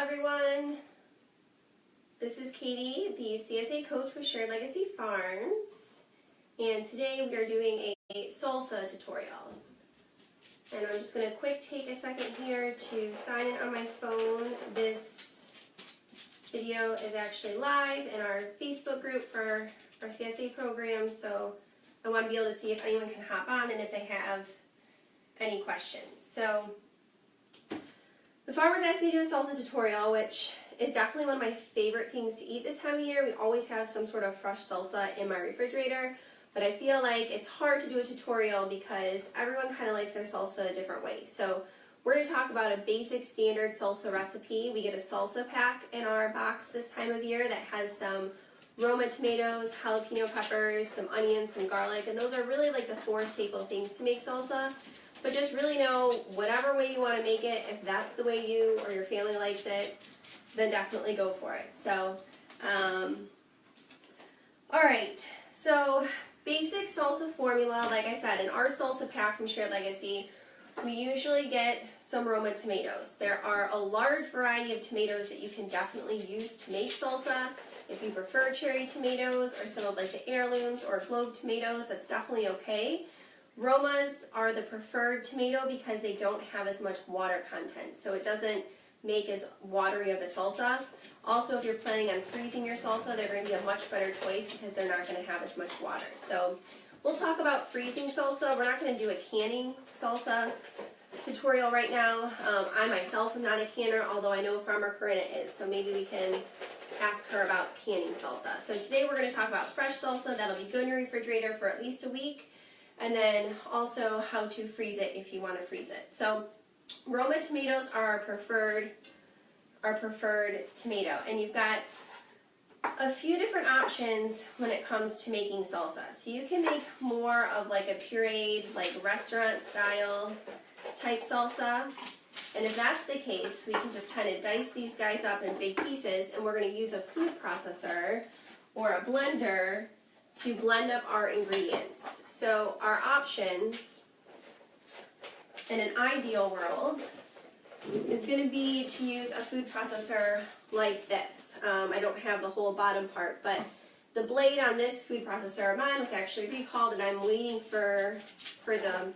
everyone. This is Katie, the CSA coach with Shared Legacy Farms, and today we are doing a salsa tutorial. And I'm just going to take a second here to sign in on my phone. This video is actually live in our Facebook group for our CSA program, so I want to be able to see if anyone can hop on and if they have any questions. So the farmers asked me to do a salsa tutorial, which is definitely one of my favorite things to eat this time of year. We always have some sort of fresh salsa in my refrigerator, but I feel like it's hard to do a tutorial because everyone kind of likes their salsa a different way. So we're going to talk about a basic standard salsa recipe. We get a salsa pack in our box this time of year that has some Roma tomatoes, jalapeno peppers, some onions, some garlic, and those are really like the four staple things to make salsa. But just really know whatever way you want to make it, if that's the way you or your family likes it, then definitely go for it. So, alright, so basic salsa formula, like I said, in our salsa pack from Shared Legacy, we usually get some Roma tomatoes. There are a large variety of tomatoes that you can definitely use to make salsa. If you prefer cherry tomatoes or some of like the heirlooms or globe tomatoes, that's definitely okay. Romas are the preferred tomato because they don't have as much water content, so it doesn't make as watery of a salsa. Also, if you're planning on freezing your salsa, they're going to be a much better choice because they're not going to have as much water. So we'll talk about freezing salsa. We're not going to do a canning salsa tutorial right now. I myself am not a canner, although I know Farmer Corinna is, so maybe we can ask her about canning salsa. So today we're going to talk about fresh salsa. That'll be good in your refrigerator for at least a week. And then also how to freeze it if you want to freeze it. So Roma tomatoes are our preferred tomato, and you've got a few different options when it comes to making salsa. So you can make more of like a pureed, like restaurant style type salsa, and if that's the case, we can just kind of dice these guys up in big pieces, and we're going to use a food processor or a blender to blend up our ingredients. So our options in an ideal world is going to be to use a food processor like this. I don't have the whole bottom part, but the blade on this food processor of mine was actually recalled, and I'm waiting for the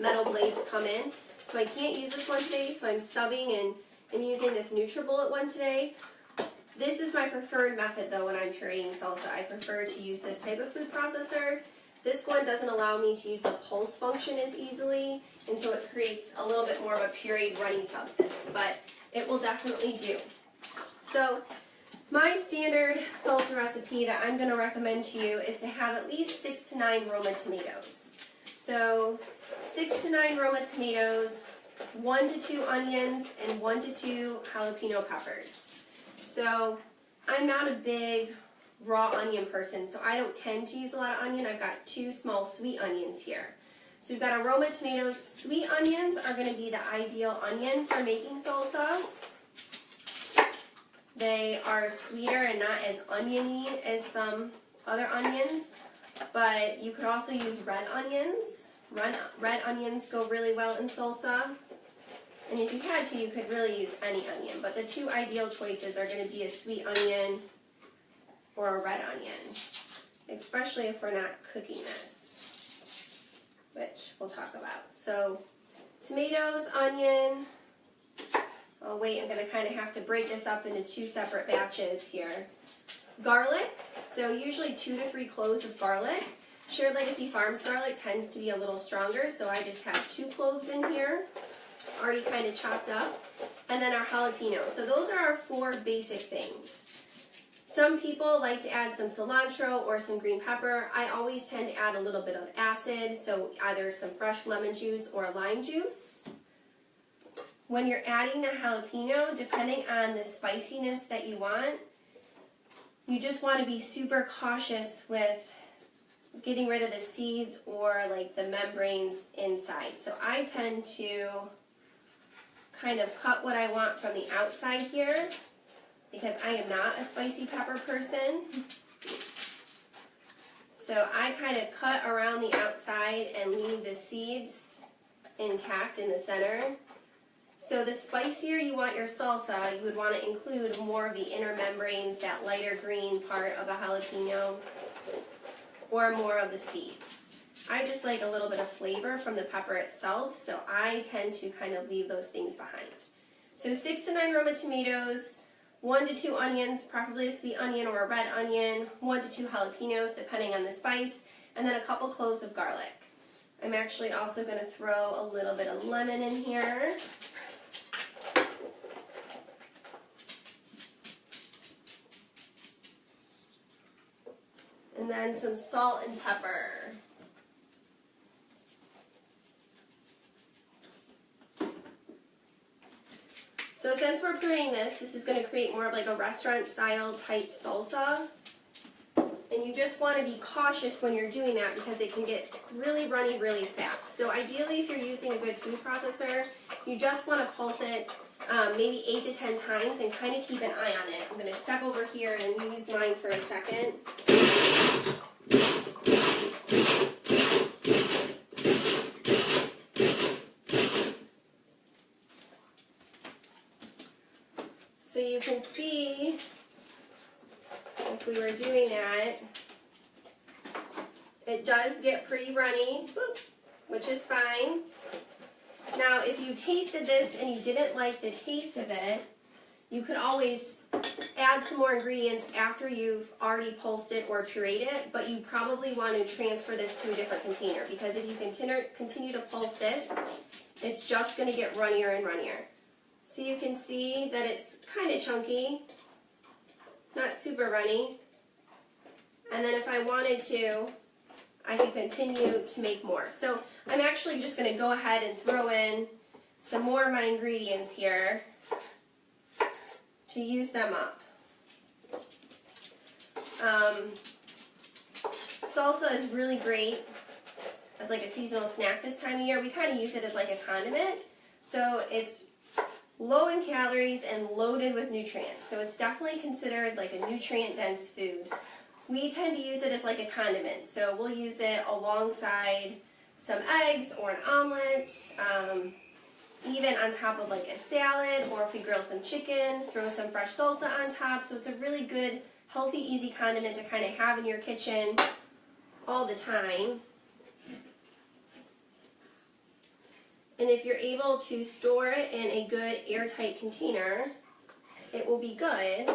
metal blade to come in. So I can't use this one today, so I'm subbing and using this NutriBullet one today. This is my preferred method though when I'm pureeing salsa. I prefer to use this type of food processor. This one doesn't allow me to use the pulse function as easily, and so it creates a little bit more of a pureed runny substance, but it will definitely do. So my standard salsa recipe that I'm going to recommend to you is to have at least 6 to 9 Roma tomatoes. So 6 to 9 Roma tomatoes, 1 to 2 onions, and 1 to 2 jalapeno peppers. So I'm not a big raw onion person, so I don't tend to use a lot of onion. I've got 2 small sweet onions here. So we've got our Roma tomatoes. Sweet onions are going to be the ideal onion for making salsa. They are sweeter and not as oniony as some other onions, but you could also use red onions. Red onions go really well in salsa. And if you had to, you could really use any onion, but the 2 ideal choices are going to be a sweet onion or a red onion, especially if we're not cooking this, which we'll talk about. So tomatoes, onion, oh wait, I'm going to kind of have to break this up into 2 separate batches here. Garlic, so usually 2 to 3 cloves of garlic. Shared Legacy Farms garlic tends to be a little stronger, so I just have 2 cloves in here, already kind of chopped up. And then our jalapeno. So those are our 4 basic things. Some people like to add some cilantro or some green pepper. I always tend to add a little bit of acid, so either some fresh lemon juice or lime juice. When you're adding the jalapeno, depending on the spiciness that you want, you just want to be super cautious with getting rid of the seeds or like the membranes inside. So I tend to kind of cut what I want from the outside here because I am not a spicy pepper person. So I kind of cut around the outside and leave the seeds intact in the center. So the spicier you want your salsa, you would want to include more of the inner membranes, that lighter green part of a jalapeno, or more of the seeds. I just like a little bit of flavor from the pepper itself, so I tend to kind of leave those things behind. So 6 to 9 Roma tomatoes, 1 to 2 onions, preferably a sweet onion or a red onion, 1 to 2 jalapenos depending on the spice, and then a couple cloves of garlic. I'm actually also going to throw a little bit of lemon in here. And then some salt and pepper. So since we're pureeing this is going to create more of like a restaurant style type salsa. And you just want to be cautious when you're doing that because it can get really runny really fast. So ideally if you're using a good food processor, you just want to pulse it maybe 8 to 10 times and kind of keep an eye on it. I'm going to step over here and use mine for a second. So you can see, if we were doing that, it does get pretty runny, which is fine. Now, if you tasted this and you didn't like the taste of it, you could always add some more ingredients after you've already pulsed it or pureed it, but you probably want to transfer this to a different container because if you continue to pulse this, it's just going to get runnier and runnier. So you can see that it's kind of chunky, not super runny. And then if I wanted to, I could continue to make more. So I'm actually just going to go ahead and throw in some more of my ingredients here to use them up. Salsa is really great as like a seasonal snack this time of year. We kind of use it as like a condiment. So it's low in calories and loaded with nutrients. So it's definitely considered like a nutrient-dense food. We tend to use it as like a condiment. So we'll use it alongside some eggs or an omelet, even on top of like a salad, or if we grill some chicken, throw some fresh salsa on top. So it's a really good, healthy, easy condiment to kind of have in your kitchen all the time. And if you're able to store it in a good airtight container, it will be good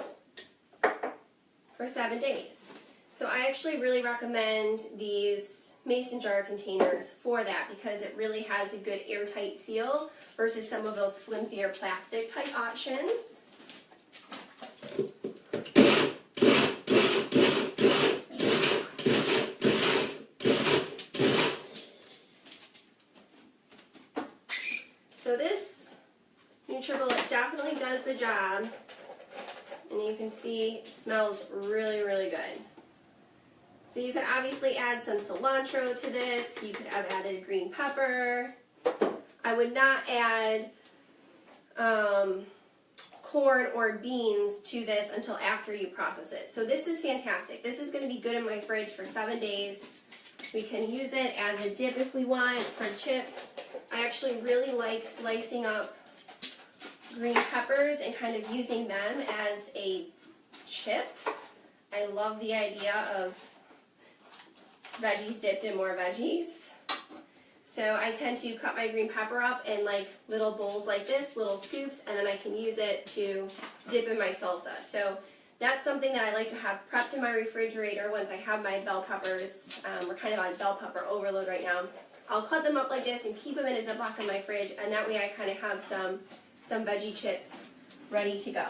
for 7 days. So I actually really recommend these mason jar containers for that because it really has a good airtight seal versus some of those flimsier plastic type options. So this NutriBullet definitely does the job, and you can see it smells really, really good. So you could obviously add some cilantro to this. You could have added green pepper. I would not add corn or beans to this until after you process it. So this is fantastic. This is going to be good in my fridge for 7 days. We can use it as a dip if we want for chips. I actually really like slicing up green peppers and kind of using them as a chip. I love the idea of veggies dipped in more veggies. So I tend to cut my green pepper up in like little bowls like this, little scoops, and then I can use it to dip in my salsa. So that's something that I like to have prepped in my refrigerator once I have my bell peppers. We're kind of on bell pepper overload right now. I'll cut them up like this and keep them in a Ziploc in my fridge, and that way I kind of have some veggie chips ready to go.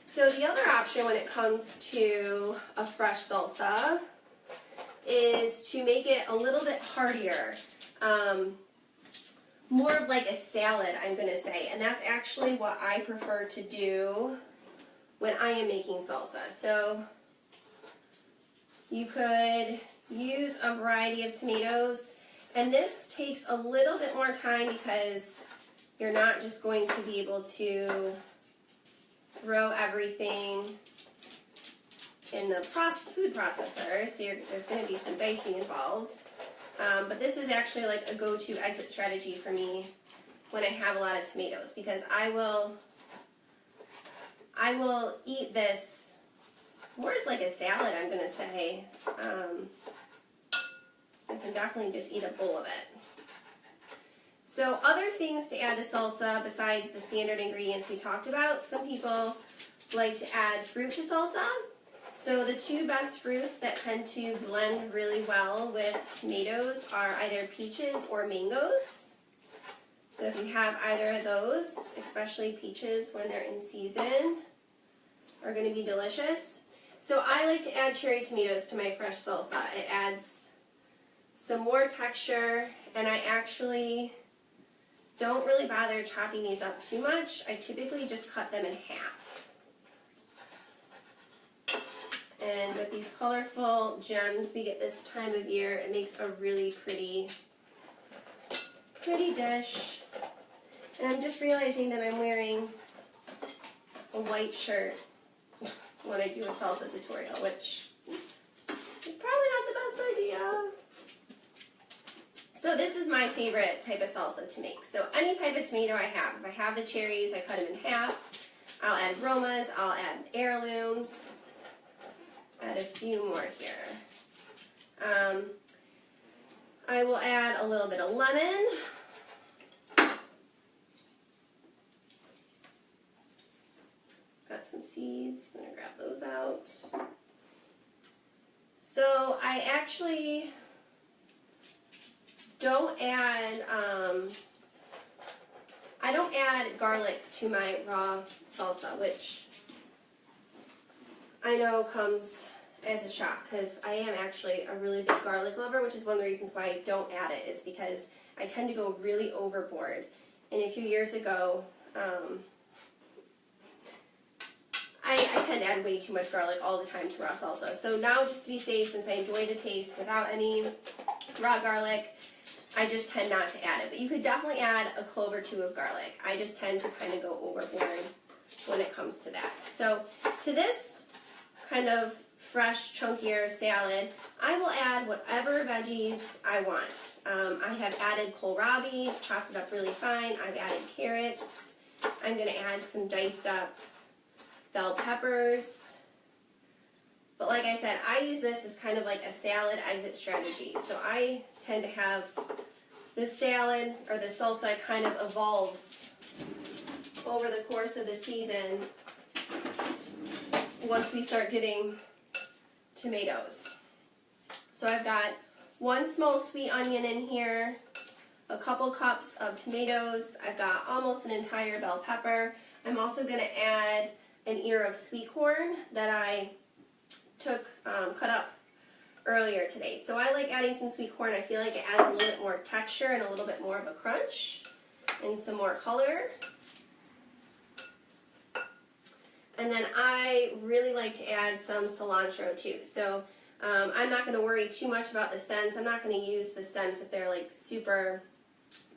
So the other option when it comes to a fresh salsa is to make it a little bit heartier, more of like a salad, I'm going to say, and that's actually what I prefer to do when I am making salsa. So you could use a variety of tomatoes, and this takes a little bit more time because you're not just going to be able to throw everything in the food processor, so there's going to be some dicing involved. But this is actually like a go-to exit strategy for me when I have a lot of tomatoes, because I will eat this more as like a salad, I'm gonna say. I can definitely just eat a bowl of it. So other things to add to salsa besides the standard ingredients we talked about, some people like to add fruit to salsa. So the two best fruits that tend to blend really well with tomatoes are either peaches or mangoes. So if you have either of those, especially peaches when they're in season, are going to be delicious. So I like to add cherry tomatoes to my fresh salsa. It adds some more texture, and I actually don't really bother chopping these up too much. I typically just cut them in half. And with these colorful gems we get this time of year, it makes a really pretty dish. And I'm just realizing that I'm wearing a white shirt when I do a salsa tutorial, which is probably not the best idea. So this is my favorite type of salsa to make. So any type of tomato I have, if I have the cherries, I cut them in half. I'll add aromas, I'll add heirlooms, add a few more here. I will add a little bit of lemon. Got some seeds, I'm gonna grab those out. So I actually don't add, I don't add garlic to my raw salsa, which I know comes as a shock because I am actually a really big garlic lover, which is one of the reasons why I don't add it, is because I tend to go really overboard. And a few years ago, I tend to add way too much garlic all the time to raw salsa. So now, just to be safe, since I enjoy the taste without any raw garlic, I just tend not to add it. But you could definitely add a clove or two of garlic. I just tend to kind of go overboard when it comes to that. So to this kind of fresh, chunkier salad, I will add whatever veggies I want. I have added kohlrabi, chopped it up really fine. I've added carrots. I'm going to add some diced up bell peppers. But like I said, I use this as kind of like a salad exit strategy. So I tend to have the salad, or the salsa, kind of evolves over the course of the season once we start getting tomatoes. So I've got one small sweet onion in here, a couple cups of tomatoes, I've got almost an entire bell pepper. I'm also going to add an ear of sweet corn that I took cut up earlier today. So I like adding some sweet corn. I feel like it adds a little bit more texture and a little bit more of a crunch and some more color. And then I really like to add some cilantro too. So I'm not going to worry too much about the stems. I'm not going to use the stems if they're like super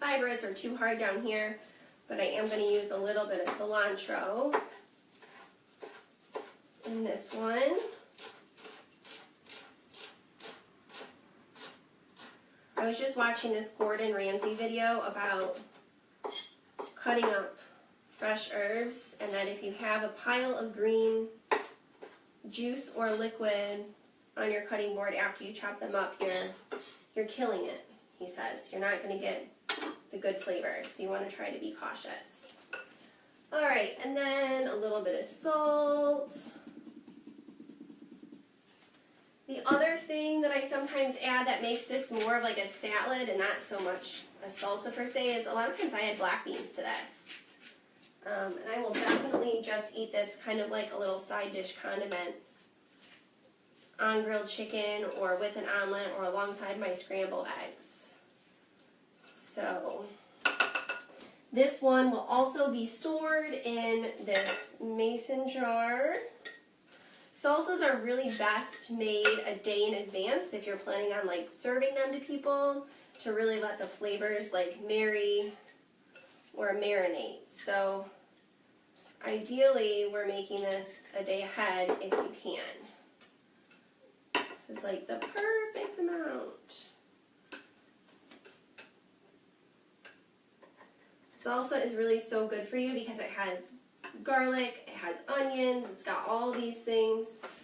fibrous or too hard down here, but I am going to use a little bit of cilantro in this one. I was just watching this Gordon Ramsay video about cutting up fresh herbs, and that if you have a pile of green juice or liquid on your cutting board after you chop them up, you're killing it, he says. You're not going to get the good flavor, so you want to try to be cautious. Alright, and then a little bit of salt. The other thing that I sometimes add that makes this more of like a salad and not so much a salsa per se is a lot of times I add black beans to this. And I will definitely just eat this kind of like a little side dish condiment on grilled chicken or with an omelet or alongside my scrambled eggs. So this one will also be stored in this mason jar. Salsas are really best made a day in advance if you're planning on like serving them to people, to really let the flavors like marry or marinate. So ideally we're making this a day ahead if you can. This is like the perfect amount. salsa is really so good for you because it has garlic, it has onions, it's got all these things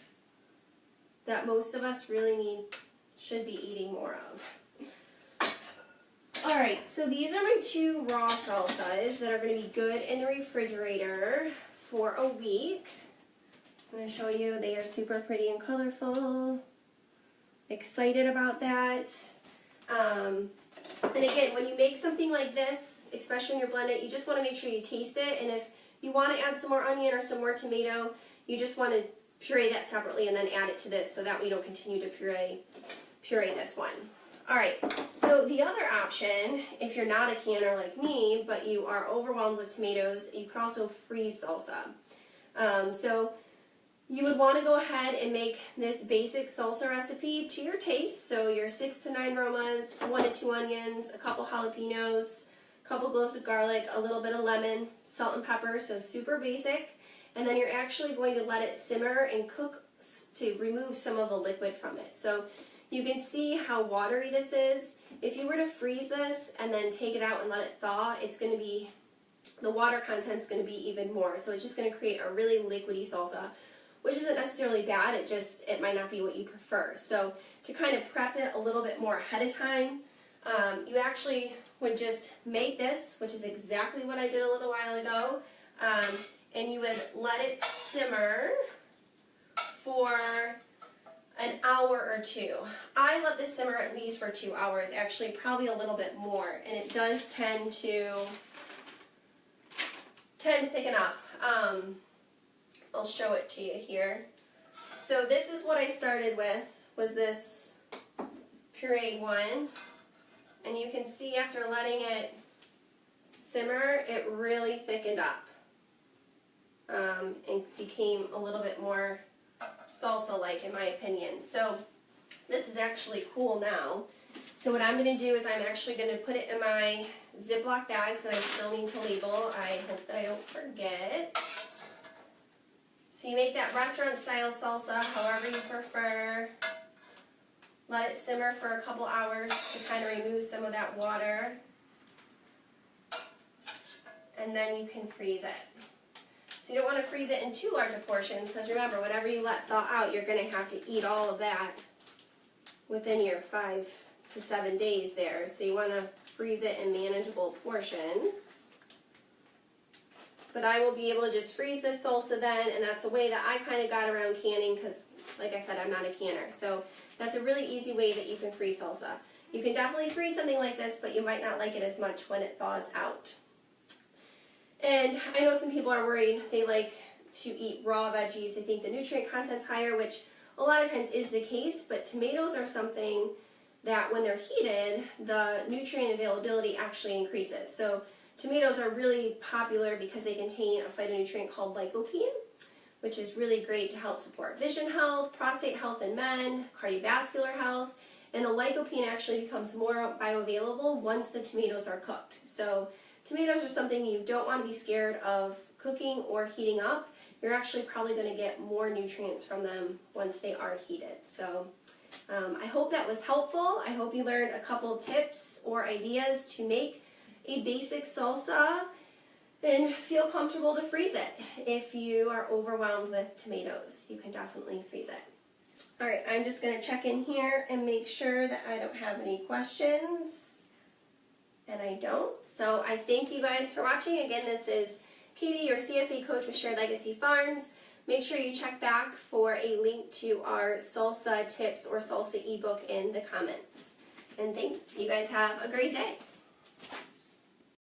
that most of us really should be eating more of. Alright, so these are my 2 raw salsas that are going to be good in the refrigerator for a week. I'm going to show you, they are super pretty and colorful. Excited about that. And again, when you make something like this, especially when you're blending, you just want to make sure you taste it, and if you want to add some more onion or some more tomato, you just want to puree that separately and then add it to this so that we don't continue to puree this one. Alright, so the other option, if you're not a canner like me, but you are overwhelmed with tomatoes, you could also freeze salsa. So you would want to go ahead and make this basic salsa recipe to your taste. So your 6 to 9 romas, 1 to 2 onions, a couple jalapenos, a couple cloves of garlic, a little bit of lemon, salt and pepper, so super basic. And then you're actually going to let it simmer and cook to remove some of the liquid from it. So you can see how watery this is. If you were to freeze this and then take it out and let it thaw, it's going to be, the water content's going to be even more. So it's just going to create a really liquidy salsa, which isn't necessarily bad, it might not be what you prefer. So to kind of prep it a little bit more ahead of time, you actually would just make this, which is exactly what I did a little while ago, and you would let it simmer for an hour or 2. I let this simmer at least for 2 hours, actually probably a little bit more, and it does tend to thicken up. I'll show it to you here. So this is what I started with, was this pureed one. And you can see after letting it simmer, it really thickened up and became a little bit more salsa-like in my opinion. So this is actually cool now. So what I'm going to do is I'm actually going to put it in my Ziploc bags that I still need to label. I hope that I don't forget. So you make that restaurant style salsa however you prefer. Let it simmer for a couple hours to kind of remove some of that water. And then you can freeze it. So you don't want to freeze it in too large of portions because remember, whenever you let thaw out, you're going to have to eat all of that within your 5 to 7 days there. So you want to freeze it in manageable portions. But I will be able to just freeze this salsa then, and that's a way that I kind of got around canning because, like I said, I'm not a canner. So that's a really easy way that you can freeze salsa. You can definitely freeze something like this, but you might not like it as much when it thaws out. And I know some people are worried. They like to eat raw veggies. They think the nutrient content's higher, which a lot of times is the case, but tomatoes are something that when they're heated, the nutrient availability actually increases. So tomatoes are really popular because they contain a phytonutrient called lycopene, which is really great to help support vision health, prostate health in men, cardiovascular health, and the lycopene actually becomes more bioavailable once the tomatoes are cooked. So tomatoes are something you don't want to be scared of cooking or heating up. You're actually probably going to get more nutrients from them once they are heated. So I hope that was helpful. I hope you learned a couple tips or ideas to make a basic salsa and feel comfortable to freeze it. If you are overwhelmed with tomatoes, you can definitely freeze it. Alright, I'm just going to check in here and make sure that I don't have any questions. And I don't. So I thank you guys for watching. Again, this is Katie, your CSA coach with Shared Legacy Farms. Make sure you check back for a link to our salsa tips or salsa ebook in the comments. And thanks. You guys have a great day.